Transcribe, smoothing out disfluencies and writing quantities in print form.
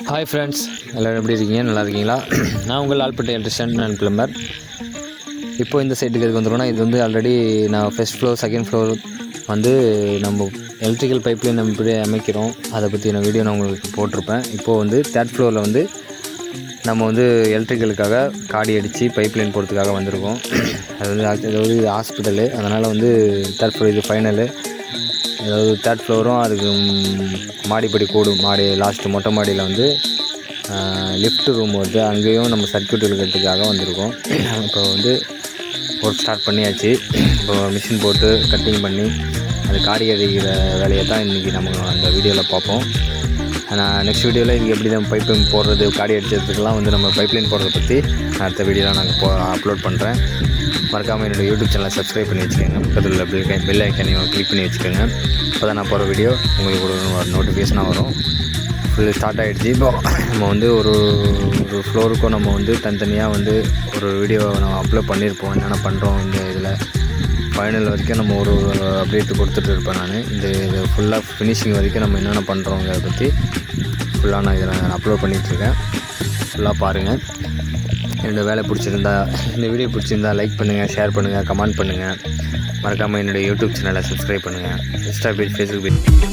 Hi friends, எல்லோரும் எப்படி இருக்கீங்க? நல்லா இருக்கீங்களா? நான் உங்கள் லால்பேட்டை எலக்ட்ரிஷியன் அண்ட் பிளம்பர். இப்போ இந்த சைட்டுக்கு எதுக்கு வந்துருக்கோன்னா, இது வந்து ஆல்ரெடி நான் ஃபர்ஸ்ட் ஃப்ளோர் செகண்ட் ஃப்ளோர் வந்து நம்ம எலக்ட்ரிக்கல் பைப்லைன் நம்ம இப்படி அமைக்கிறோம், அதை பற்றி நான் வீடியோ நான் உங்களுக்கு போட்டிருப்பேன். இப்போது வந்து தேர்ட் ஃப்ளோரில் வந்து நம்ம வந்து எலக்ட்ரிக்கலுக்காக காடி அடித்து பைப்லைன் போடுறதுக்காக வந்திருக்கோம். அதாவது ஹாஸ்பிட்டலு, அதனால் வந்து தேர்ட் ஃப்ளோர் இது ஃபைனலு. அதாவது தேர்ட் ஃப்ளோரும் அதுக்கு மாடிப்படி மாடி லாஸ்ட்டு மொட்டை மாடியில் வந்து லிஃப்ட் ரூம் வருது, அங்கேயும் நம்ம சர்க்யூட் இழுக்கிறதுக்காக வந்திருக்கோம். இப்போ வந்து ஒர்க் ஸ்டார்ட் பண்ணியாச்சு. இப்போ மிஷின் போட்டு கட்டிங் பண்ணி அது காடி அடிக்கிற வேலையை தான் இன்றைக்கி நம்ம அந்த வீடியோவில் பார்ப்போம். நான் நெக்ஸ்ட் வீடியோவில் இங்கே எப்படி நம்ம பைப்லைன் போடுறது, காடி அடிக்கிறதுக்கெல்லாம் வந்து நம்ம பைப்லைன் போடுறத பற்றி அடுத்த வீடியோவில் நாங்கள் அப்லோட் பண்ணுறேன். மறக்காமல் என்னோடய யூடியூப் சேனலை சப்ஸ்கிரைப் பண்ணி வச்சுக்கோங்க. பக்கத்தில் உள்ள பெல் ஐக்கானையும் கிளிக் பண்ணி வச்சுக்கோங்க. அப்போ தான் நான் போகிற வீடியோ உங்களுக்கு ஒரு நோட்டிஃபிகேஷனாக வரும். ஃபுல்லு ஸ்டார்ட் ஆகிடுச்சு. இப்போ நம்ம வந்து ஒரு ஃப்ளோருக்கும் நம்ம வந்து தனித்தனியாக வந்து ஒரு வீடியோ நம்ம அப்லோட் பண்ணியிருப்போம், என்னென்ன பண்ணுறோம் இந்த இதில் ஃபைனல் வரைக்கும் நம்ம ஒரு அப்டேட் கொடுத்துட்டு இருப்பேன். நான் இது ஃபுல்லாக ஃபினிஷிங் வரைக்கும் நம்ம என்னென்ன பண்ணுறோங்கிறத பற்றி ஃபுல்லாக நான் இதில் அப்லோட் பண்ணிகிட்ருக்கேன். ஃபுல்லாக பாருங்கள். என்னோடய வேலை பிடிச்சிருந்தா, இந்த வீடியோ பிடிச்சிருந்தா லைக் பண்ணுங்கள், ஷேர் பண்ணுங்கள், கமெண்ட் பண்ணுங்கள். மறக்காமல் என்னோடய யூடியூப் சேனலை சப்ஸ்கிரைப் பண்ணுங்கள். Insta page, Facebook page